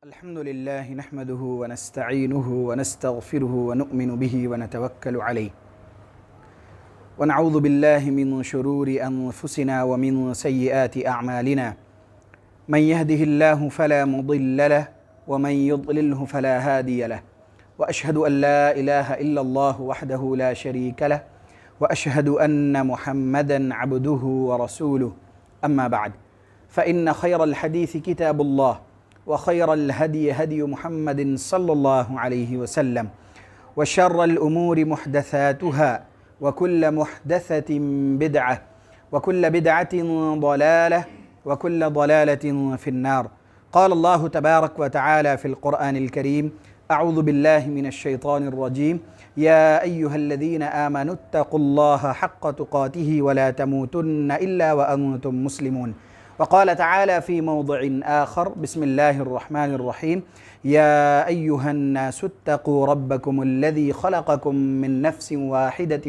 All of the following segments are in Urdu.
الحمد لله نحمده ونستعينه ونستغفره ونؤمن به ونتوكل عليه ونعوذ بالله من شرور أنفسنا ومن سيئات أعمالنا من يهده الله فلا مضل له ومن يضلله فلا هادي له وأشهد أن لا إله إلا الله وحده لا شريك له وأشهد أن محمدًا عبده ورسوله أما بعد فإن خير الحديث كتاب الله وخير الهدي هدي محمد صلى الله عليه وسلم وشر الأمور محدثاتها وكل محدثة بدعة وكل بدعة ضلالة وكل ضلالة في النار. قال الله تبارك وتعالى في القرآن الكريم: أعوذ بالله من الشيطان الرجيم يا أيها الذين آمنوا اتقوا الله حق تقاته ولا تموتن إلا وأنتم مسلمون. وقال تعالى في موضع آخر: بسم الله الرحمن الرحيم يا أيها الناس اتقوا ربكم الذي خلقكم من نفس واحدة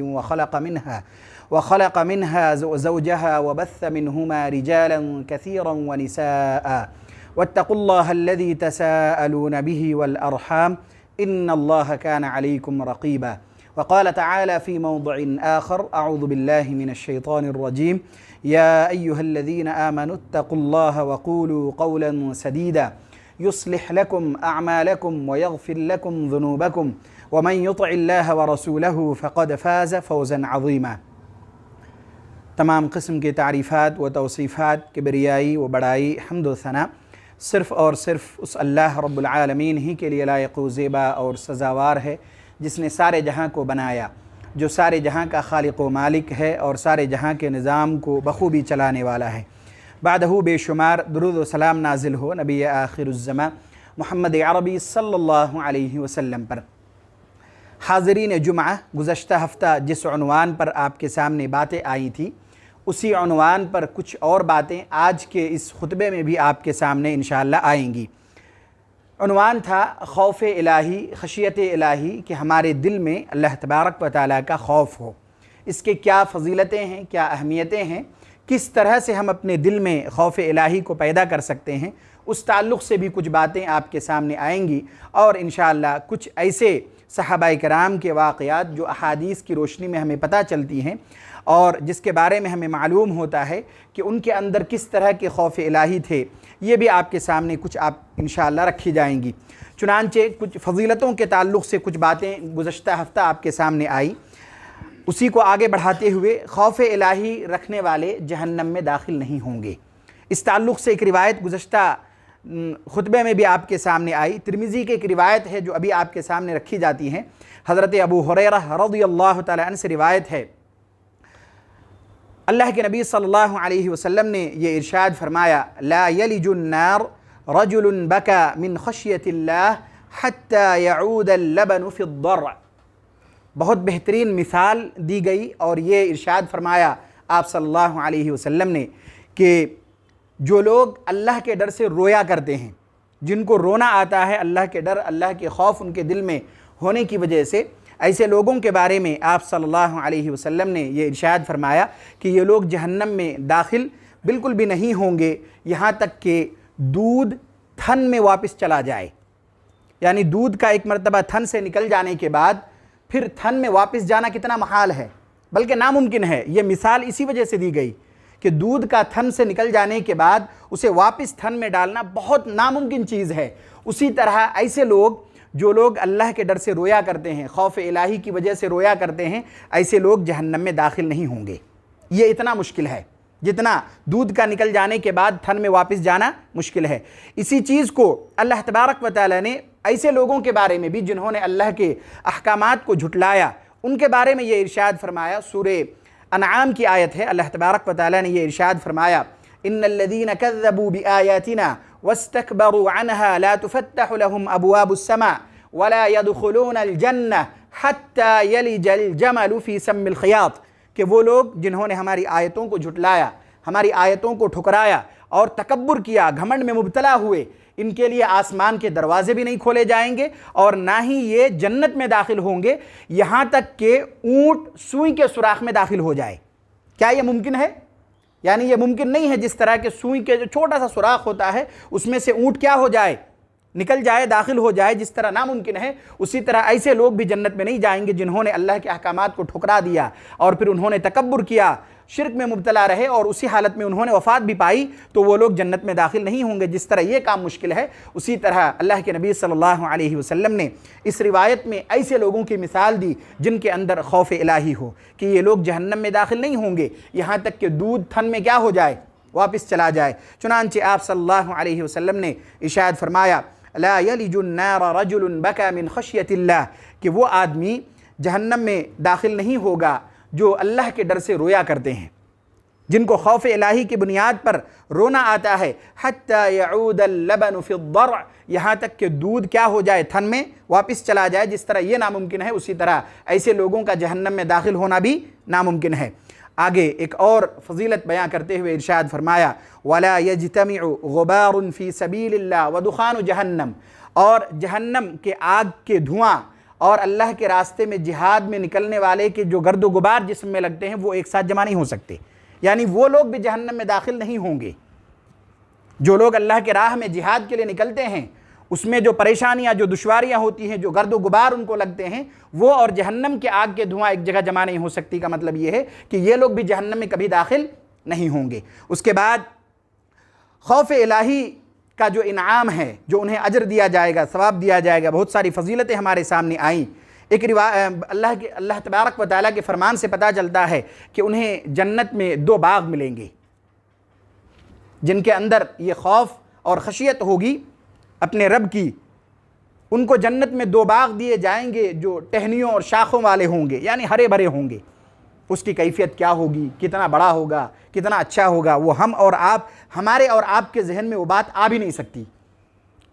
وخلق منها زوجها وبث منهما رجالا كثيرا ونساء واتقوا الله الذي تساءلون به والأرحام إن الله كان عليكم رقيبا. وقال تعالى في موضع آخر: أعوذ بالله من الشيطان الرجيم يا أيها الذين آمنوا اتقوا الله وقولوا قولا سديدا يصلح لكم أعمالكم ويغفر لكم ذنوبكم ومن يطع الله ورسوله فقد فاز فوزا عظيما. تمام قسم کے تعریفات و توصیفات، کبریائی و بڑائی، حمد و ثنا صرف اور صرف اس اللہ رب العالمین ہی کے لیے لائق و زیبا اور سزاوار ہے جس نے سارے جہاں کو بنایا، جو سارے جہاں کا خالق و مالک ہے اور سارے جہاں کے نظام کو بخوبی چلانے والا ہے۔ بعدہ بے شمار درود و سلام نازل ہو نبی آخر الزماں محمد عربی صلی اللہ علیہ وسلم پر۔ حاضرین جمعہ، گزشتہ ہفتہ جس عنوان پر آپ کے سامنے باتیں آئی تھیں، اسی عنوان پر کچھ اور باتیں آج کے اس خطبے میں بھی آپ کے سامنے انشاءاللہ آئیں گی۔ عنوان تھا خوف الہی، خشیت الہی، کہ ہمارے دل میں اللہ تبارک و تعالیٰ کا خوف ہو۔ اس کے کیا فضیلتیں ہیں، کیا اہمیتیں ہیں، کس طرح سے ہم اپنے دل میں خوف الہی کو پیدا کر سکتے ہیں، اس تعلق سے بھی کچھ باتیں آپ کے سامنے آئیں گی، اور انشاءاللہ کچھ ایسے صحابہ کرام کے واقعات جو احادیث کی روشنی میں ہمیں پتہ چلتی ہیں اور جس کے بارے میں ہمیں معلوم ہوتا ہے کہ ان کے اندر کس طرح کے خوف الہی تھے، یہ بھی آپ کے سامنے کچھ آپ انشاءاللہ رکھی جائیں گی۔ چنانچہ کچھ فضیلتوں کے تعلق سے کچھ باتیں گزشتہ ہفتہ آپ کے سامنے آئی، اسی کو آگے بڑھاتے ہوئے خوف الہی رکھنے والے جہنم میں داخل نہیں ہوں گے۔ اس تعلق سے ایک روایت گزشتہ خطبے میں بھی آپ کے سامنے آئی، ترمذی کی ایک روایت ہے جو ابھی آپ کے سامنے رکھی جاتی ہے۔ حضرت ابو ہریرہ رضی اللہ تعالیٰ عنہ سے روایت ہے، اللہ کے نبی صلی اللہ علیہ وسلم نے یہ ارشاد فرمایا: لا یلج النار رجل بکا من خشیت اللہ حتی یعود اللبن فی الضرع۔ بہت بہترین مثال دی گئی اور یہ ارشاد فرمایا آپ صلی اللہ علیہ وسلم نے کہ جو لوگ اللہ کے ڈر سے رویا کرتے ہیں، جن کو رونا آتا ہے اللہ کے ڈر، اللہ کے خوف ان کے دل میں ہونے کی وجہ سے، ایسے لوگوں کے بارے میں آپ صلی اللہ علیہ وسلم نے یہ ارشاد فرمایا کہ یہ لوگ جہنم میں داخل بالکل بھی نہیں ہوں گے یہاں تک کہ دودھ تھن میں واپس چلا جائے۔ یعنی دودھ کا ایک مرتبہ تھن سے نکل جانے کے بعد پھر تھن میں واپس جانا کتنا محال ہے، بلکہ ناممکن ہے۔ یہ مثال اسی وجہ سے دی گئی کہ دودھ کا تھن سے نکل جانے کے بعد اسے واپس تھن میں ڈالنا بہت ناممکن چیز ہے۔ اسی طرح ایسے لوگ جو لوگ اللہ کے ڈر سے رویا کرتے ہیں، خوف الہی کی وجہ سے رویا کرتے ہیں، ایسے لوگ جہنم میں داخل نہیں ہوں گے۔ یہ اتنا مشکل ہے جتنا دودھ کا نکل جانے کے بعد تھن میں واپس جانا مشکل ہے۔ اسی چیز کو اللہ تبارک و تعالیٰ نے ایسے لوگوں کے بارے میں بھی جنہوں نے اللہ کے احکامات کو جھٹلایا، ان کے بارے میں یہ ارشاد فرمایا۔ سورہ انعام کی آیت ہے، اللہ تبارک و تعالیٰ نے یہ ارشاد فرمایا: ان الذين كذبوا بآياتنا واستكبروا عنها لا تفتح لهم ابواب السماء ولا يدخلون الجنة حتى يلج الجمل في سم الخياط، کہ وہ لوگ جنہوں نے ہماری آیتوں کو جھٹلایا، ہماری آیتوں کو ٹھکرایا اور تکبر کیا، گھمنڈ میں مبتلا ہوئے، ان کے لیے آسمان کے دروازے بھی نہیں کھولے جائیں گے اور نہ ہی یہ جنت میں داخل ہوں گے یہاں تک کہ اونٹ سوئی کے سوراخ میں داخل ہو جائے۔ کیا یہ ممکن ہے؟ یعنی یہ ممکن نہیں ہے جس طرح کہ سوئی کے جو چھوٹا سا سوراخ ہوتا ہے اس میں سے اونٹ کیا ہو جائے، نکل جائے، داخل ہو جائے، جس طرح ناممکن ہے، اسی طرح ایسے لوگ بھی جنت میں نہیں جائیں گے جنہوں نے اللہ کے احکامات کو ٹھکرا دیا اور پھر انہوں نے تکبر کیا، شرک میں مبتلا رہے اور اسی حالت میں انہوں نے وفات بھی پائی، تو وہ لوگ جنت میں داخل نہیں ہوں گے۔ جس طرح یہ کام مشکل ہے، اسی طرح اللہ کے نبی صلی اللہ علیہ وسلم نے اس روایت میں ایسے لوگوں کی مثال دی جن کے اندر خوف الہی ہو کہ یہ لوگ جہنم میں داخل نہیں ہوں گے یہاں تک کہ دودھ تھن میں کیا ہو جائے، واپس چلا جائے۔ چنانچہ آپ صلی اللہ علیہ وسلم نے ارشاد فرمایا لا یلج النار رجل بکا من خشیت اللہ، کہ وہ آدمی جہنم میں داخل نہیں ہوگا جو اللہ کے ڈر سے رویا کرتے ہیں، جن کو خوف الہی کی بنیاد پر رونا آتا ہے، حتی یعود اللبن فی الضرع، یہاں تک کہ دودھ کیا ہو جائے، تھن میں واپس چلا جائے۔ جس طرح یہ ناممکن ہے، اسی طرح ایسے لوگوں کا جہنم میں داخل ہونا بھی ناممکن ہے۔ آگے ایک اور فضیلت بیان کرتے ہوئے ارشاد فرمایا وَلَا يَجْتَمِعُ غُبَارٌ فِي سَبِيلِ اللَّهِ وَدُخَانُ جَهَنَّمْ، اور جہنم کے آگ کے دھواں اور اللہ کے راستے میں جہاد میں نکلنے والے کے جو گرد و غبار جسم میں لگتے ہیں وہ ایک ساتھ جمع نہیں ہو سکتے، یعنی وہ لوگ بھی جہنم میں داخل نہیں ہوں گے۔ جو لوگ اللہ کے راہ میں جہاد کے لیے نکلتے ہیں، اس میں جو پریشانیاں، جو دشواریاں ہوتی ہیں، جو گرد و غبار ان کو لگتے ہیں، وہ اور جہنم کے آگ کے دھواں ایک جگہ جمع نہیں ہو سکتی۔ کا مطلب یہ ہے کہ یہ لوگ بھی جہنم میں کبھی داخل نہیں ہوں گے۔ اس کے بعد خوف الہی کا جو انعام ہے، جو انہیں اجر دیا جائے گا، ثواب دیا جائے گا، بہت ساری فضیلتیں ہمارے سامنے آئیں۔ ایک اللہ تبارک و تعالیٰ کے فرمان سے پتہ چلتا ہے کہ انہیں جنت میں 2 باغ ملیں گے جن کے اندر یہ خوف اور خشیت ہوگی اپنے رب کی۔ ان کو جنت میں 2 باغ دیے جائیں گے جو ٹہنیوں اور شاخوں والے ہوں گے، یعنی ہرے بھرے ہوں گے۔ اس کی کیفیت کیا ہوگی، کتنا بڑا ہوگا، کتنا اچھا ہوگا، وہ ہمارے اور آپ کے ذہن میں وہ بات آ بھی نہیں سکتی۔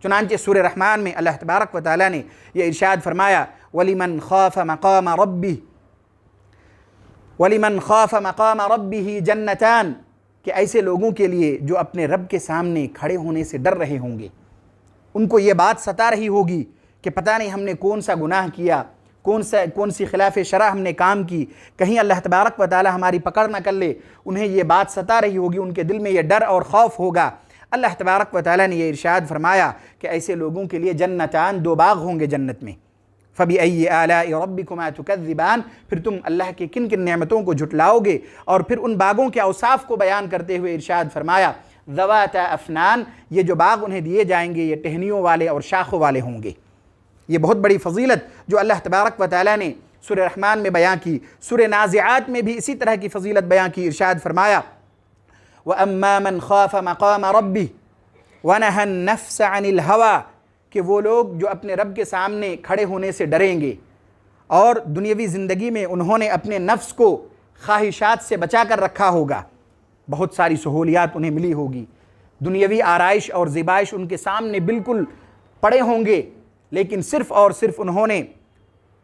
چنانچہ سورہ رحمان میں اللہ تبارک و تعالیٰ نے یہ ارشاد فرمایا وَلِمَنْ خَافَ مَقَامَ رَبِّهِ جَنَّتَانِ، کہ ایسے لوگوں کے لیے جو اپنے رب کے سامنے کھڑے ہونے سے ڈر رہے ہوں گے، ان کو یہ بات ستا رہی ہوگی کہ پتہ نہیں ہم نے کون سا گناہ کیا، کون سی خلاف شرع ہم نے کام کی، کہیں اللہ تبارک و تعالی ہماری پکڑ نہ کر لے۔ انہیں یہ بات ستا رہی ہوگی، ان کے دل میں یہ ڈر اور خوف ہوگا۔ اللہ تبارک و تعالی نے یہ ارشاد فرمایا کہ ایسے لوگوں کے لیے جنتان، 2 باغ ہوں گے جنت میں۔ فَبِأَيِّ آلَاءِ رَبِّكُمَا تُكَذِّبَانِ، پھر تم اللہ کی کن کن نعمتوں کو جھٹلاؤ گے۔ اور پھر ان باغوں کے اوصاف کو بیان کرتے ہوئے ارشاد فرمایا ذَوَاتَا أَفْنَانٍ، یہ جو باغ انہیں دیے جائیں گے یہ ٹہنیوں والے اور شاخوں والے ہوں گے۔ یہ بہت بڑی فضیلت جو اللہ تبارک و تعالی نے سورہ رحمان میں بیان کی۔ سورہ نازعات میں بھی اسی طرح کی فضیلت بیان کی، ارشاد فرمایا وَأَمَّا مَنْ خَافَ مَقَامَ رَبِّهِ وَنَهَى النَّفْسَ عَنِ الْهَوَىٰ، کہ وہ لوگ جو اپنے رب کے سامنے کھڑے ہونے سے ڈریں گے اور دنیاوی زندگی میں انہوں نے اپنے نفس کو خواہشات سے بچا کر رکھا ہوگا، بہت ساری سہولیات انہیں ملی ہوگی، دنیاوی آرائش اور زیبائش ان کے سامنے بالکل پڑے ہوں گے، لیکن صرف اور صرف انہوں نے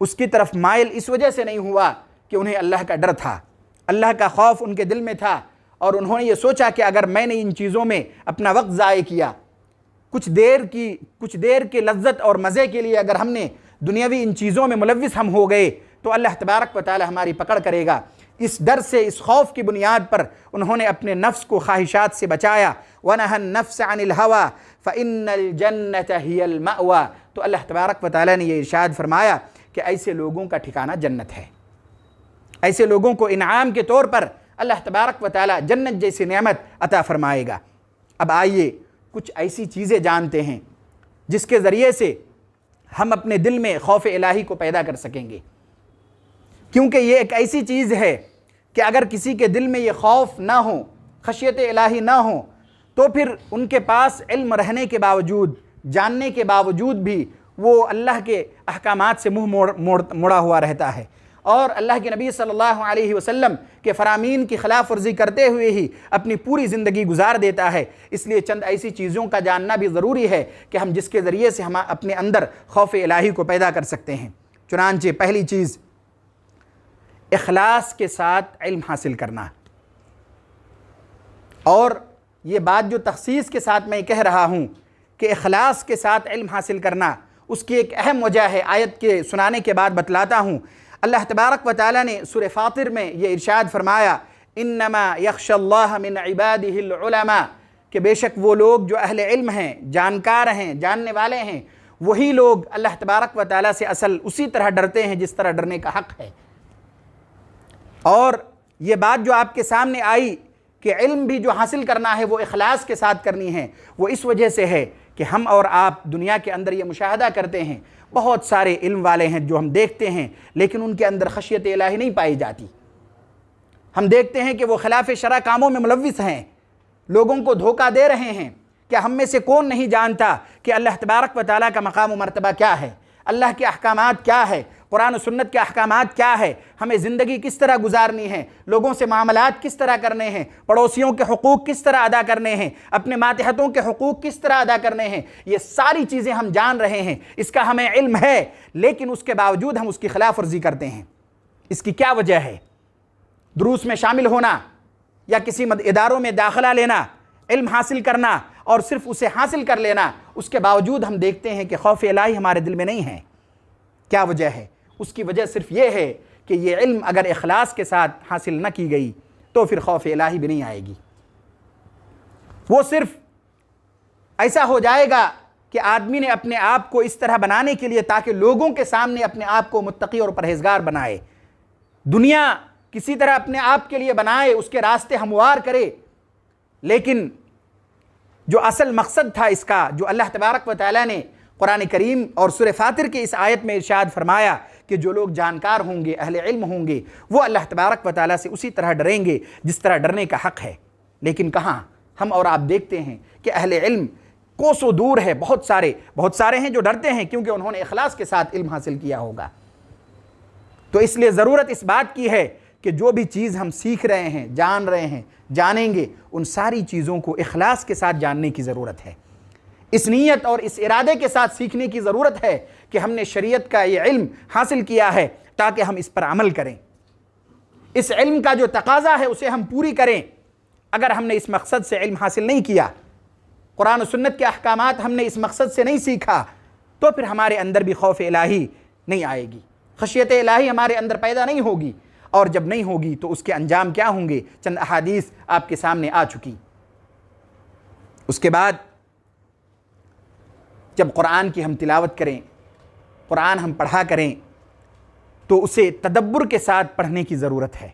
اس کی طرف مائل اس وجہ سے نہیں ہوا کہ انہیں اللہ کا ڈر تھا، اللہ کا خوف ان کے دل میں تھا، اور انہوں نے یہ سوچا کہ اگر میں نے ان چیزوں میں اپنا وقت ضائع کیا، کچھ دیر کے لذت اور مزے کے لیے اگر ہم نے دنیاوی ان چیزوں میں ملوث ہم ہو گئے تو اللہ تبارک و تعالی ہماری پکڑ کرے گا۔ اس ڈر سے، اس خوف کی بنیاد پر انہوں نے اپنے نفس کو خواہشات سے بچایا۔ وَنَهَى النَّفْسَ عَنِ الْهَوَىٰ فَإِنَّ الْجَنَّةَ هِيَ الْمَأْوَىٰ، تو اللہ تبارک و تعالی نے یہ ارشاد فرمایا کہ ایسے لوگوں کا ٹھکانہ جنت ہے۔ ایسے لوگوں کو انعام کے طور پر اللہ تبارک و تعالی جنت جیسی نعمت عطا فرمائے گا۔ اب آئیے کچھ ایسی چیزیں جانتے ہیں جس کے ذریعے سے ہم اپنے دل میں خوف الہی کو پیدا کر سکیں گے، کیونکہ یہ ایک ایسی چیز ہے کہ اگر کسی کے دل میں یہ خوف نہ ہو، خشیت الہی نہ ہو، تو پھر ان کے پاس علم رہنے کے باوجود، جاننے کے باوجود بھی وہ اللہ کے احکامات سے منہ موڑا ہوا رہتا ہے، اور اللہ کے نبی صلی اللہ علیہ وسلم کے فرامین کی خلاف ورزی کرتے ہوئے ہی اپنی پوری زندگی گزار دیتا ہے۔ اس لیے چند ایسی چیزوں کا جاننا بھی ضروری ہے کہ ہم جس کے ذریعے سے ہم اپنے اندر خوف الہی کو پیدا کر سکتے ہیں۔ چنانچہ پہلی چیز، اخلاص کے ساتھ علم حاصل کرنا۔ اور یہ بات جو تخصیص کے ساتھ میں کہہ رہا ہوں کہ اخلاص کے ساتھ علم حاصل کرنا، اس کی ایک اہم وجہ ہے، آیت کے سنانے کے بعد بتلاتا ہوں۔ اللہ تبارک و تعالی نے سورہ فاطر میں یہ ارشاد فرمایا انما یخشی اللہ من عبادہ العلماء، کہ بے شک وہ لوگ جو اہل علم ہیں، جانکار ہیں، جاننے والے ہیں، وہی لوگ اللہ تبارک و تعالیٰ سے اصل اسی طرح ڈرتے ہیں جس طرح ڈرنے کا حق ہے۔ اور یہ بات جو آپ کے سامنے آئی کہ علم بھی جو حاصل کرنا ہے وہ اخلاص کے ساتھ کرنی ہے، وہ اس وجہ سے ہے کہ ہم اور آپ دنیا کے اندر یہ مشاہدہ کرتے ہیں، بہت سارے علم والے ہیں جو ہم دیکھتے ہیں لیکن ان کے اندر خشیت الہی نہیں پائی جاتی۔ ہم دیکھتے ہیں کہ وہ خلاف شرع کاموں میں ملوث ہیں، لوگوں کو دھوکہ دے رہے ہیں۔ کیا ہم میں سے کون نہیں جانتا کہ اللہ تبارک و تعالیٰ کا مقام و مرتبہ کیا ہے، اللہ کے احکامات کیا ہے، قرآن و سنت کے احکامات کیا ہے، ہمیں زندگی کس طرح گزارنی ہے، لوگوں سے معاملات کس طرح کرنے ہیں، پڑوسیوں کے حقوق کس طرح ادا کرنے ہیں، اپنے ماتحتوں کے حقوق کس طرح ادا کرنے ہیں، یہ ساری چیزیں ہم جان رہے ہیں، اس کا ہمیں علم ہے، لیکن اس کے باوجود ہم اس کی خلاف ورزی کرتے ہیں۔ اس کی کیا وجہ ہے؟ دروس میں شامل ہونا یا کسی اداروں میں داخلہ لینا، علم حاصل کرنا اور صرف اسے حاصل کر لینا، اس کے باوجود ہم دیکھتے ہیں کہ خوف الہی ہمارے دل میں نہیں ہے۔ کیا وجہ ہے؟ اس کی وجہ صرف یہ ہے کہ یہ علم اگر اخلاص کے ساتھ حاصل نہ کی گئی تو پھر خوف الہی بھی نہیں آئے گی۔ وہ صرف ایسا ہو جائے گا کہ آدمی نے اپنے آپ کو اس طرح بنانے کے لیے تاکہ لوگوں کے سامنے اپنے آپ کو متقی اور پرہیزگار بنائے، دنیا کسی طرح اپنے آپ کے لیے بنائے، اس کے راستے ہموار کرے، لیکن جو اصل مقصد تھا اس کا، جو اللہ تبارک و تعالیٰ نے قرآن کریم اور سورہ فاطر کی اس آیت میں ارشاد فرمایا کہ جو لوگ جانکار ہوں گے، اہل علم ہوں گے، وہ اللہ تبارک و تعالیٰ سے اسی طرح ڈریں گے جس طرح ڈرنے کا حق ہے۔ لیکن کہاں؟ ہم اور آپ دیکھتے ہیں کہ اہل علم کوسوں دور ہے، بہت سارے ہیں جو ڈرتے ہیں کیونکہ انہوں نے اخلاص کے ساتھ علم حاصل کیا ہوگا۔ تو اس لیے ضرورت اس بات کی ہے کہ جو بھی چیز ہم سیکھ رہے ہیں، جان رہے ہیں، جانیں گے، ان ساری چیزوں کو اخلاص کے ساتھ جاننے کی ضرورت ہے، اس نیت اور اس ارادے کے ساتھ سیکھنے کی ضرورت ہے کہ ہم نے شریعت کا یہ علم حاصل کیا ہے تاکہ ہم اس پر عمل کریں، اس علم کا جو تقاضا ہے اسے ہم پوری کریں۔ اگر ہم نے اس مقصد سے علم حاصل نہیں کیا، قرآن و سنت کے احکامات ہم نے اس مقصد سے نہیں سیکھا، تو پھر ہمارے اندر بھی خوف الہی نہیں آئے گی، خشیت الہی ہمارے اندر پیدا نہیں ہوگی، اور جب نہیں ہوگی تو اس کے انجام کیا ہوں گے؟ چند احادیث آپ کے سامنے آ چکی۔ اس کے بعد جب قرآن کی ہم تلاوت کریں، قرآن ہم پڑھا کریں، تو اسے تدبر کے ساتھ پڑھنے کی ضرورت ہے۔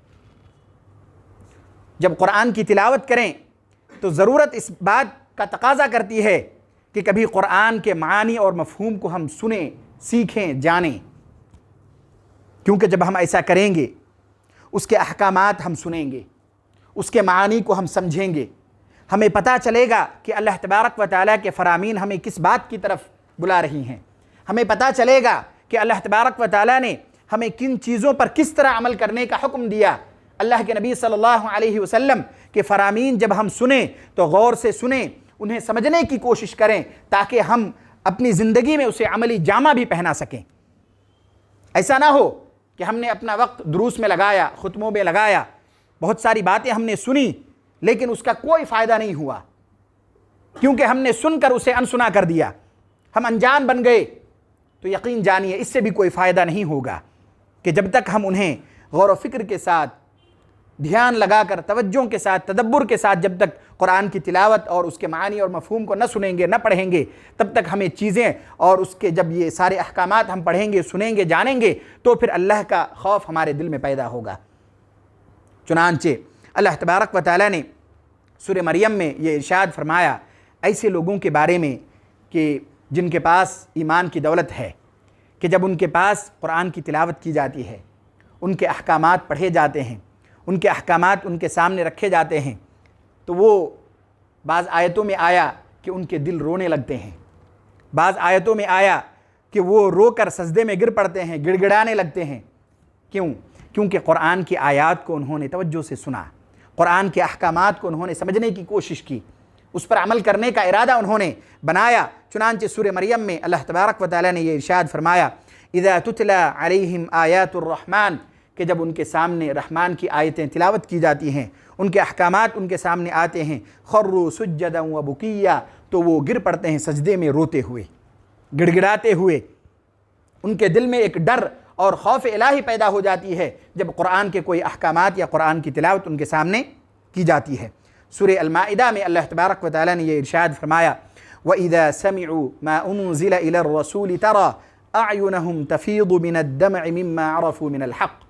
جب قرآن کی تلاوت کریں تو ضرورت اس بات کا تقاضا کرتی ہے کہ کبھی قرآن کے معانی اور مفہوم کو ہم سنیں، سیکھیں، جانیں، کیونکہ جب ہم ایسا کریں گے، اس کے احکامات ہم سنیں گے، اس کے معانی کو ہم سمجھیں گے، ہمیں پتہ چلے گا کہ اللہ تبارک و تعالیٰ کے فرامین ہمیں کس بات کی طرف بلا رہی ہیں، ہمیں پتہ چلے گا کہ اللہ تبارک و تعالیٰ نے ہمیں کن چیزوں پر کس طرح عمل کرنے کا حکم دیا۔ اللہ کے نبی صلی اللہ علیہ وسلم کے فرامین جب ہم سنیں تو غور سے سنیں، انہیں سمجھنے کی کوشش کریں تاکہ ہم اپنی زندگی میں اسے عملی جامہ بھی پہنا سکیں۔ ایسا نہ ہو کہ ہم نے اپنا وقت دروس میں لگایا، خطبوں میں لگایا، بہت ساری باتیں ہم نے سنی لیکن اس کا کوئی فائدہ نہیں ہوا، کیونکہ ہم نے سن کر اسے انسنا کر دیا، ہم انجان بن گئے۔ تو یقین جانیے اس سے بھی کوئی فائدہ نہیں ہوگا کہ جب تک ہم انہیں غور و فکر کے ساتھ، دھیان لگا کر، توجہ کے ساتھ، تدبر کے ساتھ جب تک قرآن کی تلاوت اور اس کے معانی اور مفہوم کو نہ سنیں گے، نہ پڑھیں گے، تب تک ہمیں چیزیں اور اس کے جب یہ سارے احکامات ہم پڑھیں گے، سنیں گے، جانیں گے تو پھر اللہ کا خوف ہمارے دل میں پیدا ہوگا۔ چنانچہ اللہ تبارک و تعالیٰ نے سورہ مریم میں یہ ارشاد فرمایا ایسے لوگوں کے بارے میں کہ جن کے پاس ایمان کی دولت ہے، کہ جب ان کے پاس قرآن کی تلاوت کی جاتی ہے، ان کے احکامات پڑھے جاتے ہیں، ان کے احکامات ان کے سامنے رکھے جاتے ہیں، تو وہ بعض آیتوں میں آیا کہ ان کے دل رونے لگتے ہیں، بعض آیتوں میں آیا کہ وہ رو کر سجدے میں گر پڑتے ہیں، گڑ گڑانے لگتے ہیں۔ کیوں؟ کیونکہ قرآن کی آیات کو انہوں نے توجہ سے سنا، قرآن کے احکامات کو انہوں نے سمجھنے کی کوشش کی، اس پر عمل کرنے کا ارادہ انہوں نے بنایا۔ چنانچہ سورہ مریم میں اللہ تبارک و تعالیٰ نے یہ ارشاد فرمایا اذا تتلی علیہم آیات الرحمن، کہ جب ان کے سامنے رحمان کی آیتیں تلاوت کی جاتی ہیں، ان کے احکامات ان کے سامنے آتے ہیں، خروا سجدا وبکیا، تو وہ گر پڑتے ہیں سجدے میں روتے ہوئے، گڑ گڑاتے ہوئے۔ ان کے دل میں ایک ڈر اور خوف الہی پیدا ہو جاتی ہے جب قرآن کے کوئی احکامات یا قرآن کی تلاوت ان کے سامنے کی جاتی ہے۔ سورہ المائدہ میں اللہ تبارک و تعالیٰ نے یہ ارشاد فرمایا وَإِذَا سَمِعُوا مَا أُنزِلَ إِلَى الرَّسُولِ تَرَى أَعْيُنَهُمْ تَفِيضُ مِنَ الدَّمْعِ مِمَّا عَرَفُوا مِنَ الْحَقِّ،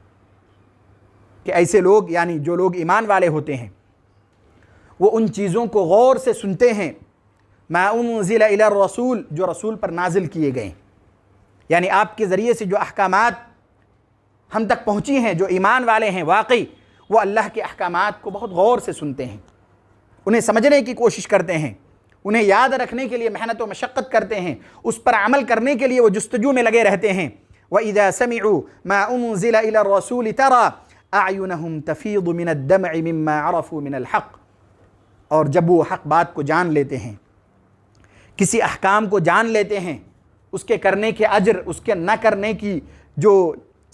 کہ ایسے لوگ یعنی جو لوگ ایمان والے ہوتے ہیں وہ ان چیزوں کو غور سے سنتے ہیں ما انزل الی الرسول، جو رسول پر نازل کیے گئے، یعنی آپ کے ذریعے سے جو احکامات ہم تک پہنچی ہیں، جو ایمان والے ہیں واقعی وہ اللہ کے احکامات کو بہت غور سے سنتے ہیں، انہیں سمجھنے کی کوشش کرتے ہیں، انہیں یاد رکھنے کے لیے محنت و مشقت کرتے ہیں، اس پر عمل کرنے کے لیے وہ جستجو میں لگے رہتے ہیں۔ وَإِذَا سَمِعُوا مَا أُنزِلَ إِلَى الرَّسُولِ تَرَى أَعْيُنَهُمْ تَفِيضُ مِنَ الدَّمْعِ مِمَّا عَرَفُوا مِنَ الْحَقِّ، اور جب وہ حق بات کو جان لیتے ہیں، کسی احکام کو جان لیتے ہیں، اس کے کرنے کے اجر، اس کے نہ کرنے کی جو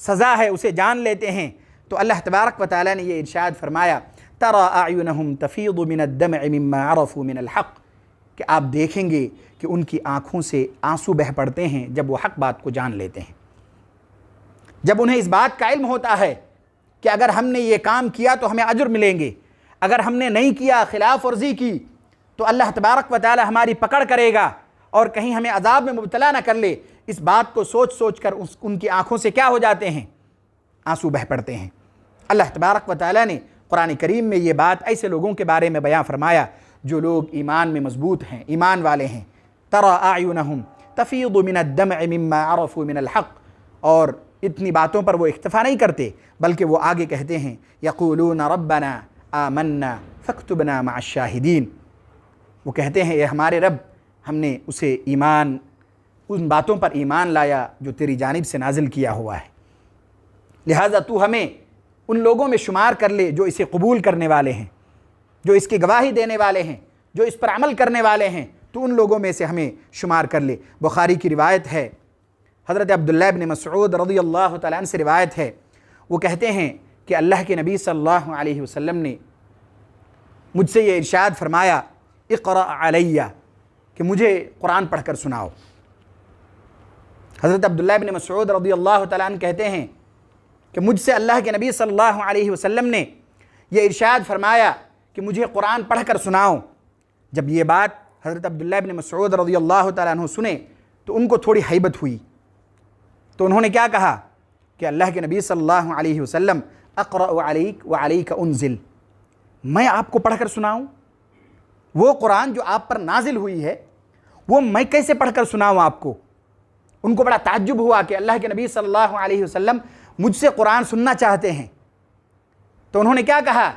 سزا ہے اسے جان لیتے ہیں، تو اللہ تبارک و تعالیٰ نے یہ ارشاد فرمایا تَرَى أَعْيُنَهُمْ تَفِيضُ مِنَ الدَّمْعِ مِمَّا عَرَفُوا مِنَ الْحَقِّ، کہ آپ دیکھیں گے کہ ان کی آنکھوں سے آنسو بہہ پڑتے ہیں جب وہ حق بات کو جان لیتے ہیں، جب انہیں اس بات کا علم ہوتا ہے کہ اگر ہم نے یہ کام کیا تو ہمیں اجر ملیں گے، اگر ہم نے نہیں کیا، خلاف ورزی کی، تو اللہ تبارک و تعالی ہماری پکڑ کرے گا اور کہیں ہمیں عذاب میں مبتلا نہ کر لے، اس بات کو سوچ سوچ کر ان کی آنکھوں سے کیا ہو جاتے ہیں؟ آنسو بہہ پڑتے ہیں۔ اللہ تبارک و تعالی نے قرآن کریم میں یہ بات ایسے لوگوں کے بارے میں بیان فرمایا جو لوگ ایمان میں مضبوط ہیں، ایمان والے ہیں۔ تَرَى أَعْيُنَهُمْ تَفِيضُ مِنَ الدَّمْعِ مِمَّا عَرَفُوا مِنَ الْحَقِّ، اور اتنی باتوں پر وہ اکتفا نہیں کرتے بلکہ وہ آگے کہتے ہیں یقولون ربنا آمنا فاکتبنا مع الشاہدین، وہ کہتے ہیں اے ہمارے رب، ہم نے اسے ایمان، ان باتوں پر ایمان لایا جو تیری جانب سے نازل کیا ہوا ہے، لہٰذا تو ہمیں ان لوگوں میں شمار کر لے جو اسے قبول کرنے والے ہیں، جو اس کی گواہی دینے والے ہیں، جو اس پر عمل کرنے والے ہیں، تو ان لوگوں میں سے ہمیں شمار کر لے۔ بخاری کی روایت ہے، حضرت عبداللہ بن مسعود رضی اللہ تعالیٰ عنہ سے روایت ہے، وہ کہتے ہیں کہ اللہ کے نبی صلی اللہ علیہ وسلم نے مجھ سے یہ ارشاد فرمایا اقرأ علیہ، کہ مجھے قرآن پڑھ کر سناؤ۔ حضرت عبداللہ بن مسعود رضی اللہ تعالیٰ عنہ کہتے ہیں کہ مجھ سے اللہ کے نبی صلی اللہ علیہ وسلم نے یہ ارشاد فرمایا کہ مجھے قرآن پڑھ کر سناؤ۔ جب یہ بات حضرت عبداللہ بن مسعود رضی اللہ تعالیٰ عنہ سنے تو ان کو تھوڑی ہیبت ہوئی، تو انہوں نے کیا کہا کہ اللہ کے نبی صلی اللہ علیہ وسلم اقرأ علیک وعلیک انزل، میں آپ کو پڑھ کر سناؤں؟ وہ قرآن جو آپ پر نازل ہوئی ہے وہ میں کیسے پڑھ کر سناؤں آپ کو؟ ان کو بڑا تعجب ہوا کہ اللہ کے نبی صلی اللہ علیہ وسلم مجھ سے قرآن سننا چاہتے ہیں، تو انہوں نے کیا کہا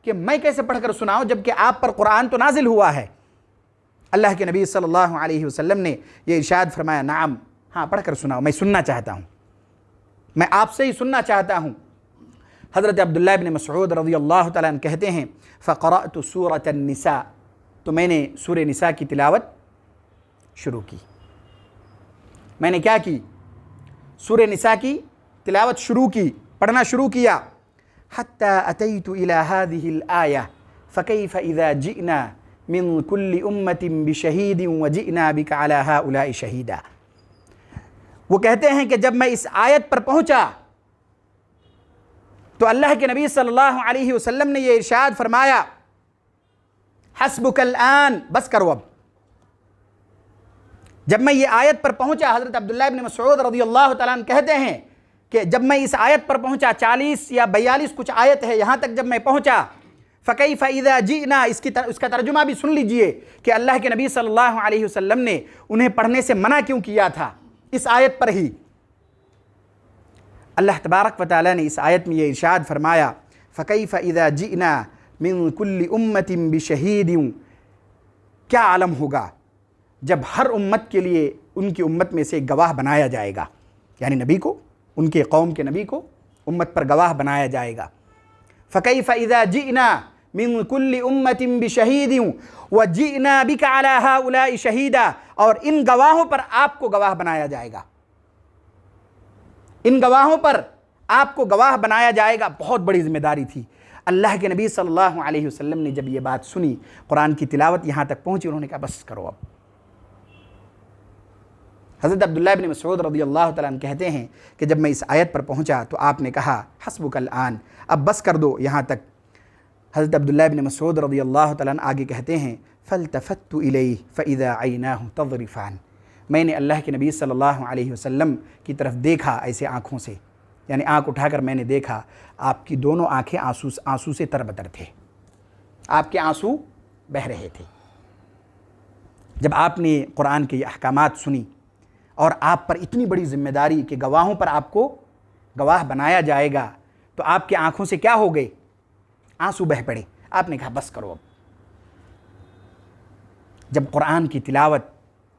کہ میں کیسے پڑھ کر سناؤں جبکہ آپ پر قرآن تو نازل ہوا ہے؟ اللہ کے نبی صلی اللہ علیہ وسلم نے یہ ارشاد فرمایا نعم، ہاں پڑھ کر سناؤ، میں سننا چاہتا ہوں، میں آپ سے ہی سننا چاہتا ہوں۔ حضرت عبداللہ بن مسعود رضی اللہ تعالیٰ عنہ کہتے ہیں فقرأت سورة النساء، تو میں نے سورہ نساء کی تلاوت شروع کی۔ میں نے کیا کی؟ سورہ نساء کی تلاوت شروع کی، پڑھنا شروع کیا۔ حتی اتیت الی هذه الآیہ فکیف اذا جئنا من کل امت بشہید وجئنا بک علی ہؤلاء شہیدا، وہ کہتے ہیں کہ جب میں اس آیت پر پہنچا تو اللہ کے نبی صلی اللہ علیہ وسلم نے یہ ارشاد فرمایا حسبک الآن، بس کرو اب۔ جب میں یہ آیت پر پہنچا، حضرت عبداللہ بن مسعود رضی اللہ تعالیٰ عنہ کہتے ہیں کہ جب میں اس آیت پر پہنچا، 40 یا 42 کچھ آیت ہے، یہاں تک جب میں پہنچا فَكَيْفَ إِذَا جِئْنَا، اس کا ترجمہ بھی سن لیجئے کہ اللہ کے نبی صلی اللہ علیہ وسلم نے انہیں پڑھنے سے منع کیوں کیا تھا اس آیت پر ہی۔ اللہ تبارک و تعالیٰ نے اس آیت میں یہ ارشاد فرمایا فَكَيْفَ إِذَا جِئْنَا مِن كُلِّ أُمَّةٍ بِشَهِيدٍ، کیا عالم ہوگا جب ہر امت کے لیے ان کی امت میں سے گواہ بنایا جائے گا، یعنی نبی کو، ان کے قوم کے نبی کو امت پر گواہ بنایا جائے گا۔ فَكَيْفَ إِذَا جِئْنَا مِن كُلِّ أُمَّةٍ بِشَهِيدٍ وَجِئْنَا بِكَ عَلَى هؤلاء شَهِيدًا، اور ان گواہوں پر آپ کو گواہ بنایا جائے گا، ان گواہوں پر آپ کو گواہ بنایا جائے گا۔ بہت بڑی ذمہ داری تھی۔ اللہ کے نبی صلی اللہ علیہ وسلم نے جب یہ بات سنی، قرآن کی تلاوت یہاں تک پہنچی، انہوں نے کہا بس کرو اب۔ حضرت عبداللہ بن مسعود رضی اللہ تعالیٰ عنہ کہتے ہیں کہ جب میں اس آیت پر پحنچا تو آپ نے کہا حسبک الآن، اب بس کر دو یہاں تک۔ حضرت عبداللہ بن مسعود رضی اللہ تعالیٰ عنہ آگے کہتے ہیں فَالْتَفَتُّ إِلَيْهِ فَإِذَا عَيْنَاهُ تَضْرِفَانِ، میں نے اللہ کے نبی صلی اللہ علیہ وسلم کی طرف دیکھا ایسے آنکھوں سے، یعنی آنکھ اٹھا کر میں نے دیکھا آپ کی دونوں آنکھیں آنسو سے تربتر تھے، آپ کے آنسو بہہ رہے تھے۔ جب آپ نے قرآن کے یہ احکامات سنی اور آپ پر اتنی بڑی ذمہ داری کہ گواہوں پر آپ کو گواہ بنایا جائے گا، تو آپ کی آنکھوں سے کیا ہو گئے؟ آنسو بہہ پڑے۔ آپ نے کہا بس کرو اب۔ جب قرآن کی تلاوت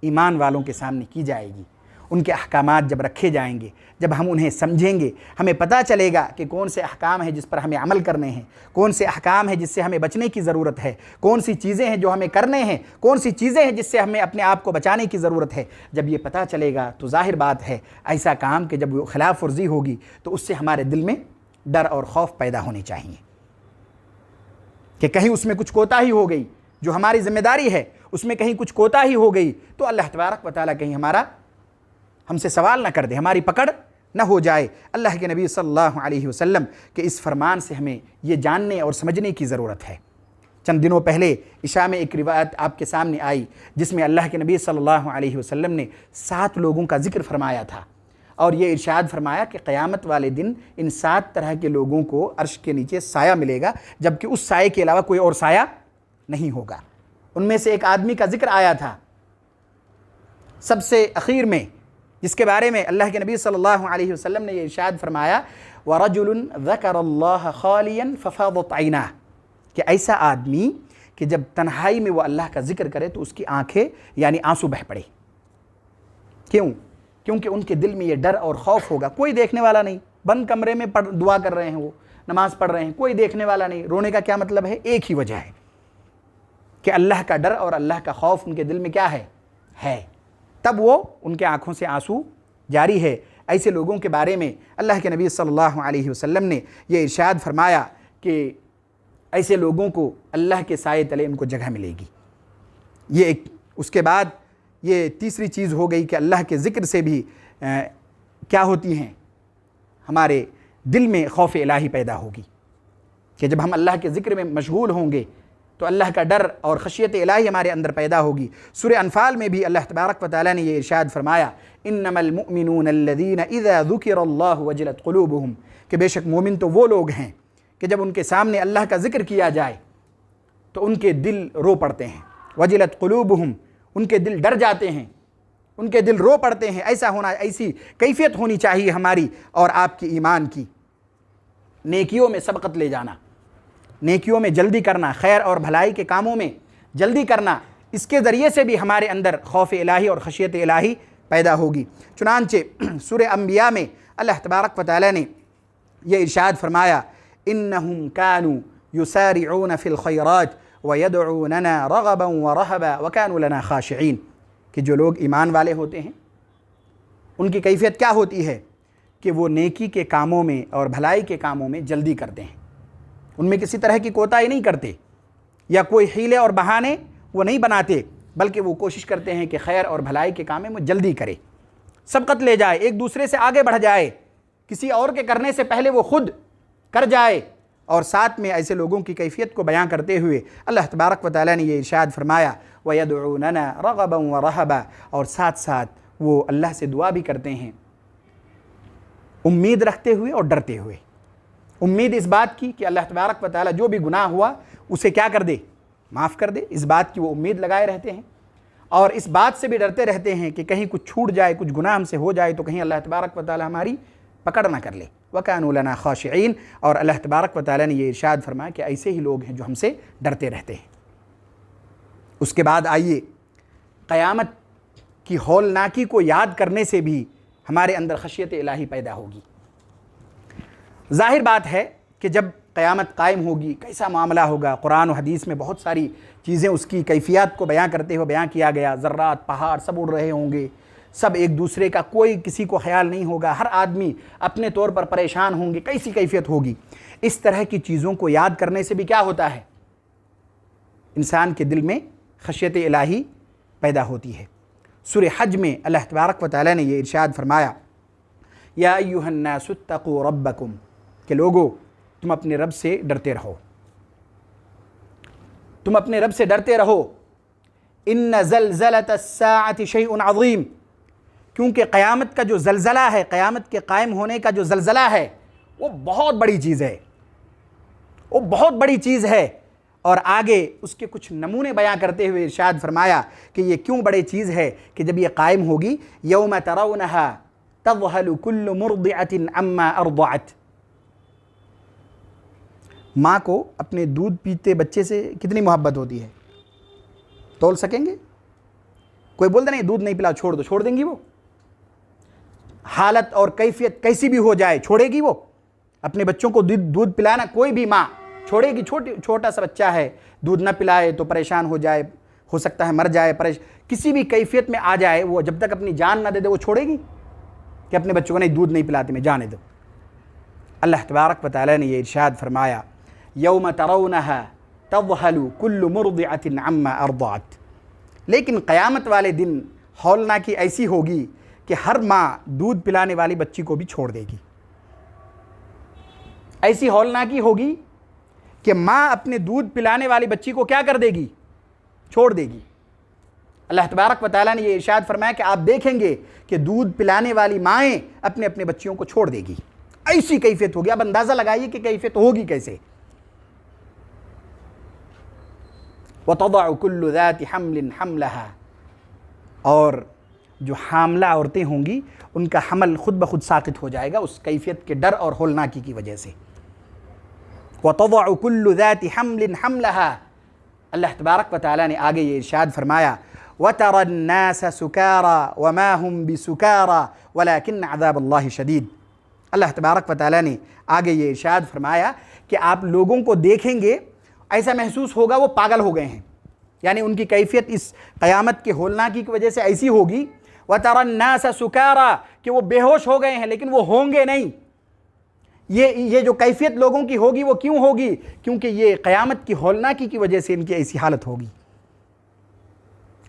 ایمان والوں کے سامنے کی جائے گی، ان کے احکامات جب رکھے جائیں گے، جب ہم انہیں سمجھیں گے، ہمیں پتہ چلے گا کہ کون سے احکام ہیں جس پر ہمیں عمل کرنے ہیں، کون سے احکام ہیں جس سے ہمیں بچنے کی ضرورت ہے، کون سی چیزیں ہیں جو ہمیں کرنے ہیں، کون سی چیزیں ہیں جس سے ہمیں اپنے آپ کو بچانے کی ضرورت ہے۔ جب یہ پتہ چلے گا تو ظاہر بات ہے ایسا کام کہ جب وہ خلاف ورزی ہوگی تو اس سے ہمارے دل میں ڈر اور خوف پیدا ہونے چاہیے کہ کہیں اس میں کچھ کوتاہی ہو گئی، جو ہماری ذمہ داری ہے اس میں کہیں کچھ کوتاہی ہو گئی تو اللہ تبارک و تعالیٰ کہیں ہم سے سوال نہ کر دے، ہماری پکڑ نہ ہو جائے۔ اللہ کے نبی صلی اللہ علیہ وسلم کے اس فرمان سے ہمیں یہ جاننے اور سمجھنے کی ضرورت ہے۔ چند دنوں پہلے عشاء میں ایک روایت آپ کے سامنے آئی جس میں اللہ کے نبی صلی اللہ علیہ وسلم نے 7 لوگوں کا ذکر فرمایا تھا، اور یہ ارشاد فرمایا کہ قیامت والے دن ان 7 طرح کے لوگوں کو عرش کے نیچے سایہ ملے گا، جبکہ اس سائے کے علاوہ کوئی اور سایہ نہیں ہوگا۔ ان میں سے ایک آدمی کا ذکر آیا تھا سب سے اخیر میں، جس کے بارے میں اللہ کے نبی صلی اللہ علیہ وسلم نے یہ ارشاد فرمایا وَرَجُلٌ ذَكَرَ اللَّهَ خَالِيًا فَفَاضَتْ عَيْنَاهُ، کہ ایسا آدمی کہ جب تنہائی میں وہ اللہ کا ذکر کرے تو اس کی آنکھیں یعنی آنسو بہہ پڑے۔ کیوں؟ کیونکہ ان کے دل میں یہ ڈر اور خوف ہوگا، کوئی دیکھنے والا نہیں، بند کمرے میں دعا کر رہے ہیں، وہ نماز پڑھ رہے ہیں، کوئی دیکھنے والا نہیں۔ رونے کا کیا مطلب ہے؟ ایک ہی وجہ ہے کہ اللہ کا ڈر اور اللہ کا خوف ان کے دل میں کیا ہے، تب وہ ان کے آنکھوں سے آنسو جاری ہے۔ ایسے لوگوں کے بارے میں اللہ کے نبی صلی اللہ علیہ وسلم نے یہ ارشاد فرمایا کہ ایسے لوگوں کو اللہ کے سائے تلے ان کو جگہ ملے گی۔ یہ اس کے بعد یہ تیسری چیز ہو گئی کہ اللہ کے ذکر سے بھی کیا ہوتی ہیں، ہمارے دل میں خوف الہی پیدا ہوگی کہ جب ہم اللہ کے ذکر میں مشغول ہوں گے تو اللہ کا ڈر اور خشیت الہی ہمارے اندر پیدا ہوگی۔ سورہ انفال میں بھی اللہ تبارک و تعالیٰ نے یہ ارشاد فرمایا انما المؤمنون الذین اذا ذکر اللہ وجلت قلوبہم، کہ بے شک مومن تو وہ لوگ ہیں کہ جب ان کے سامنے اللہ کا ذکر کیا جائے تو ان کے دل رو پڑتے ہیں، وجلت قلوبہم، ان کے دل ڈر جاتے ہیں، ان کے دل رو پڑتے ہیں۔ ایسی کیفیت ہونی چاہیے ہماری اور آپ کی ایمان کی۔ نیکیوں میں سبقت لے جانا، نیکیوں میں جلدی کرنا، خیر اور بھلائی کے کاموں میں جلدی کرنا، اس کے ذریعے سے بھی ہمارے اندر خوف الہی اور خشیت الہی پیدا ہوگی۔ چنانچہ سورہ انبیاء میں اللہ تبارک و تعالیٰ نے یہ ارشاد فرمایا انہم کانوا یسارعون فی الخیرات ویدعوننا رغبا ورہبا وکانوا لنا خاشعین، کہ جو لوگ ایمان والے ہوتے ہیں ان کی کیفیت کیا ہوتی ہے کہ وہ نیکی کے کاموں میں اور بھلائی کے کاموں میں جلدی کرتے ہیں، ان میں کسی طرح کی کوتاہی نہیں کرتے یا کوئی حیلے اور بہانے وہ نہیں بناتے، بلکہ وہ کوشش کرتے ہیں کہ خیر اور بھلائی کے کام میں جلدی کرے، سبقت لے جائے، ایک دوسرے سے آگے بڑھ جائے، کسی اور کے کرنے سے پہلے وہ خود کر جائے۔ اور ساتھ میں ایسے لوگوں کی کیفیت کو بیان کرتے ہوئے اللہ تبارک و تعالیٰ نے یہ ارشاد فرمایا وَيَدْعُونَنَا رَغَبًا وَرَهَبًا، اور ساتھ ساتھ وہ اللہ سے دعا بھی کرتے ہیں امید رکھتے ہوئے اور ڈرتے ہوئے۔ امید اس بات کی کہ اللہ تبارک و تعالیٰ جو بھی گناہ ہوا اسے کیا کر دے، معاف کر دے، اس بات کی وہ امید لگائے رہتے ہیں، اور اس بات سے بھی ڈرتے رہتے ہیں کہ کہیں کچھ چھوٹ جائے، کچھ گناہ ہم سے ہو جائے تو کہیں اللہ تبارک و تعالیٰ ہماری پکڑ نہ کر لے۔ وَكَانُوا لَنَا خَاشِعِينَ، اور اللہ تبارک و تعالیٰ نے یہ ارشاد فرمایا کہ ایسے ہی لوگ ہیں جو ہم سے ڈرتے رہتے ہیں۔ اس کے بعد آئیے قیامت کی ہولناکی کو یاد کرنے سے بھی ہمارے اندر خشیت الہی پیدا ہوگی۔ ظاہر بات ہے کہ جب قیامت قائم ہوگی کیسا معاملہ ہوگا، قرآن و حدیث میں بہت ساری چیزیں اس کی کیفیات کو بیان کرتے ہوئے بیان کیا گیا، ذرات، پہاڑ سب اڑ رہے ہوں گے، سب ایک دوسرے کا کوئی کسی کو خیال نہیں ہوگا، ہر آدمی اپنے طور پر پریشان ہوں گے، کیسی کیفیت ہوگی۔ اس طرح کی چیزوں کو یاد کرنے سے بھی کیا ہوتا ہے، انسان کے دل میں خشیت الہی پیدا ہوتی ہے۔ سورہ حج میں اللہ تبارک و تعالیٰ نے یہ ارشاد فرمایا یا ایھا الناس اتقوا ربکم، کہ لوگو تم اپنے رب سے ڈرتے رہو۔ تم اپنے رب سے ڈرتے رہو. ان زلزلۃ الساعۃ شیء عظیم، کیونکہ قیامت کا جو زلزلہ ہے، قیامت کے قائم ہونے کا جو زلزلہ ہے وہ بہت بڑی چیز ہے، وہ بہت بڑی چیز ہے. اور آگے اس کے کچھ نمونے بیان کرتے ہوئے ارشاد فرمایا کہ یہ کیوں بڑی چیز ہے کہ جب یہ قائم ہوگی، یوم ترونہا تذہل کل مرضعۃ عما ارضعت. ماں کو اپنے دودھ پیتے بچے سے کتنی محبت ہوتی ہے، تول سکیں گے؟ کوئی بولتا نہیں دودھ نہیں پلا چھوڑ دو، چھوڑ دیں گی وہ؟ حالت اور کیفیت کیسی بھی ہو جائے چھوڑے گی وہ اپنے بچوں کو دودھ پلانا؟ کوئی بھی ماں چھوڑے گی؟ چھوٹا سا بچہ ہے، دودھ نہ پلائے تو پریشان ہو جائے، ہو سکتا ہے مر جائے، کسی بھی کیفیت میں آ جائے، وہ جب تک اپنی جان نہ دے دے وہ چھوڑے گی کہ اپنے بچوں کو نہیں دودھ نہیں پلاتے میں جانے دو؟ اللہ تبارک و تعالیٰ نے یہ ارشاد فرمایا یوم ترونہا تذہل کل مرضعۃ عما ارضعت. لیکن قیامت والے دن ہولناکی ایسی ہوگی کہ ہر ماں دودھ پلانے والی بچی کو بھی چھوڑ دے گی. ایسی ہولناکی ہوگی کہ ماں اپنے دودھ پلانے والی بچی کو کیا کر دے گی؟ چھوڑ دے گی. اللہ تبارک و تعالیٰ نے یہ ارشاد فرمایا کہ آپ دیکھیں گے کہ دودھ پلانے والی مائیں اپنے بچیوں کو چھوڑ دے گی. ایسی کیفیت ہوگی. اب اندازہ لگائیے کہ کیفیت ہوگی کیسے. وَتَضَعُ كُلُّ ذَاتِ حَمْلٍ حَمْلَهَا، اور جو حاملہ عورتیں ہوں گی ان کا حمل خود بخود ساقط ہو جائے گا اس کیفیت کے ڈر اور ہولناکی کی وجہ سے. وَتَضَعُ كُلُّ ذَاتِ حَمْلٍ حَمْلَهَا. اللہ تبارک و تعالیٰ نے آگے یہ ارشاد فرمایا وَتَرَى النَّاسَ سُكَارَى وَمَا هُمْ بِسُكَارَى وَلَكِنَّ عَذَابَ اللَّهِ شَدِيدٌ. اللہ تبارک و تعالیٰ نے آگے یہ ارشاد فرمایا کہ آپ لوگوں کو دیکھیں گے ایسا محسوس ہوگا وہ پاگل ہو گئے ہیں، یعنی ان کی کیفیت اس قیامت کے ہولناکی کی وجہ سے ایسی ہوگی وَتَرَى النَّاسَ سُكَارَى کہ وہ بے ہوش ہو گئے ہیں لیکن وہ ہوں گے نہیں. یہ جو کیفیت لوگوں کی ہوگی وہ کیوں ہوگی؟ کیونکہ یہ قیامت کی ہولناکی کی وجہ سے ان کی ایسی حالت ہوگی.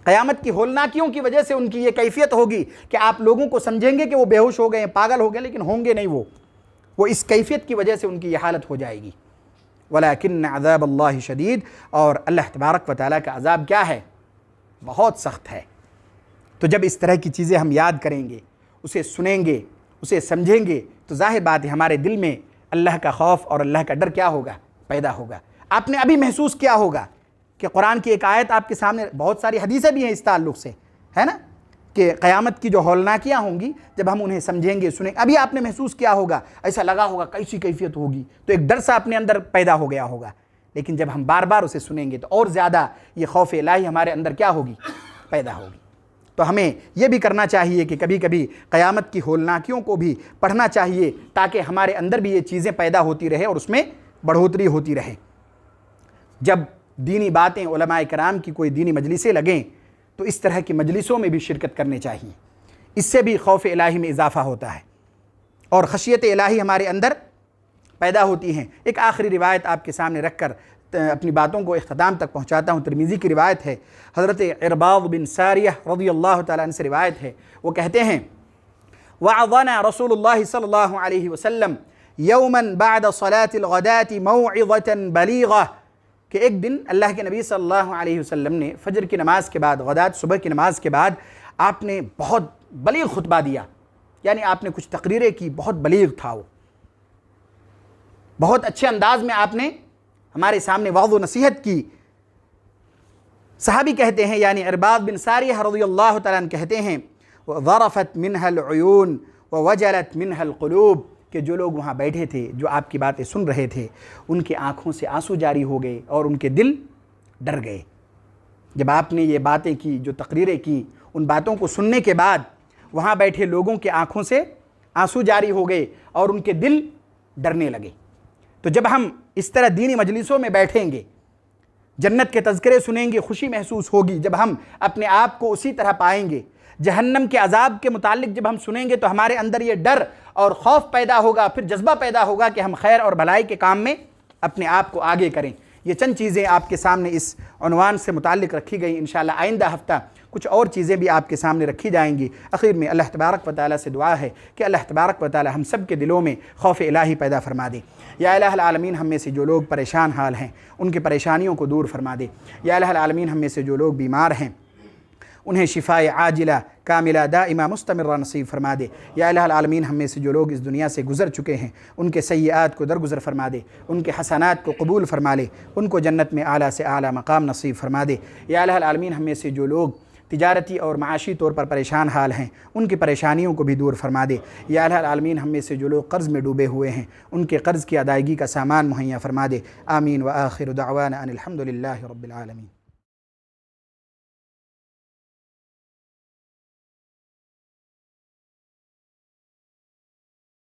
قیامت کی ہولناکیوں کی وجہ سے ان کی یہ کیفیت ہوگی کہ آپ لوگوں کو سمجھیں گے کہ وہ بے ہوش ہو گئے ہیں، پاگل ہو گئے، لیکن ہوں گے نہیں وہ اس کیفیت کی وجہ سے ان کی یہ حالت ہو جائے گی. وَلَكِنَّ عَذَابَ اللَّهِ شَدِيدٌ، اور اللہ تبارک و تعالیٰ کا عذاب کیا ہے؟ بہت سخت ہے. تو جب اس طرح کی چیزیں ہم یاد کریں گے، اسے سنیں گے، اسے سمجھیں گے، تو ظاہر بات ہے ہمارے دل میں اللہ کا خوف اور اللہ کا ڈر کیا ہوگا؟ پیدا ہوگا. آپ نے ابھی محسوس کیا ہوگا کہ قرآن کی ایک آیت آپ کے سامنے، بہت ساری حدیثیں بھی ہیں اس تعلق سے، ہے نا، کہ قیامت کی جو ہولناکیاں ہوں گی جب ہم انہیں سمجھیں گے سنیں، ابھی آپ نے محسوس کیا ہوگا، ایسا لگا ہوگا کیسی کیفیت ہوگی، تو ایک ڈر سا اپنے اندر پیدا ہو گیا ہوگا. لیکن جب ہم بار بار اسے سنیں گے تو اور زیادہ یہ خوف الہی ہمارے اندر کیا ہوگی؟ پیدا ہوگی. تو ہمیں یہ بھی کرنا چاہیے کہ کبھی کبھی قیامت کی ہولناکیوں کو بھی پڑھنا چاہیے تاکہ ہمارے اندر بھی یہ چیزیں پیدا ہوتی رہے اور اس میں بڑھوتری ہوتی رہے. جب دینی باتیں علماء کرام کی کوئی دینی مجلسیں لگیں تو اس طرح کی مجلسوں میں بھی شرکت کرنی چاہیے. اس سے بھی خوف الہی میں اضافہ ہوتا ہے اور خشیت الہی ہمارے اندر پیدا ہوتی ہیں. ایک آخری روایت آپ کے سامنے رکھ کر اپنی باتوں کو اختتام تک پہنچاتا ہوں. ترمذی کی روایت ہے، حضرت عرباض بن ساریہ رضی اللہ تعالیٰ عنہ سے روایت ہے. وہ کہتے ہیں وعظنا رسول اللہ صلی اللہ علیہ وسلم یوما بعد صلاة الغداة موعظة بلیغہ، کہ ایک دن اللہ کے نبی صلی اللہ علیہ وسلم نے فجر کی نماز کے بعد، غدات صبح کی نماز کے بعد آپ نے بہت بلیغ خطبہ دیا، یعنی آپ نے کچھ تقریریں کی، بہت بلیغ تھا وہ، بہت اچھے انداز میں آپ نے ہمارے سامنے وعظ و نصیحت کی. صحابی کہتے ہیں یعنی عرباض بن ساریہ رضی اللہ تعالیٰ عنہ کہتے ہیں وَظَرَفَتْ مِنْهَا الْعُيُونَ وَوَجَلَتْ مِنْهَا الْقُلُوبُ، کہ جو لوگ وہاں بیٹھے تھے، جو آپ کی باتیں سن رہے تھے، ان کی آنکھوں سے آنسو جاری ہو گئے اور ان کے دل ڈر گئے. جب آپ نے یہ باتیں کی، جو تقریریں کی، ان باتوں کو سننے کے بعد وہاں بیٹھے لوگوں کے آنکھوں سے آنسو جاری ہو گئے اور ان کے دل ڈرنے لگے. تو جب ہم اس طرح دینی مجلسوں میں بیٹھیں گے، جنت کے تذکرے سنیں گے، خوشی محسوس ہوگی. جب ہم اپنے آپ کو اسی طرح پائیں گے، جہنم کے عذاب کے متعلق جب ہم سنیں گے تو ہمارے اندر یہ ڈر اور خوف پیدا ہوگا، پھر جذبہ پیدا ہوگا کہ ہم خیر اور بھلائی کے کام میں اپنے آپ کو آگے کریں. یہ چند چیزیں آپ کے سامنے اس عنوان سے متعلق رکھی گئی. انشاءاللہ آئندہ ہفتہ کچھ اور چیزیں بھی آپ کے سامنے رکھی جائیں گی۔ اخیر میں اللہ تبارک و تعالیٰ سے دعا ہے کہ اللہ تبارک و تعالیٰ ہم سب کے دلوں میں خوف الہی پیدا فرما دے۔ یا الہ العالمین ہم میں سے جو لوگ پریشان حال ہیں ان کی پریشانیوں کو دور فرما دے۔ یا الہ العالمین ہم میں سے جو لوگ بیمار ہیں انہیں شفائے عاجلہ کاملہ دائمہ مستمرہ نصیب فرما دے۔ یا الہ العالمین ہم میں سے جو لوگ اس دنیا سے گزر چکے ہیں ان کے سیئات کو درگزر فرما دے، ان کے حسنات کو قبول فرما لے، ان کو جنت میں اعلیٰ سے اعلیٰ مقام نصیب فرما دے۔ یا الہ العالمین ہم میں سے جو لوگ تجارتی اور معاشی طور پر پریشان حال ہیں ان کی پریشانیوں کو بھی دور فرما دے۔ یا الہ العالمین ہم میں سے جو لوگ قرض میں ڈوبے ہوئے ہیں ان کے قرض کی ادائیگی کا سامان مہیا فرما دے۔ آمین وآخر دعوانا ان الحمد للہ رب العالمین۔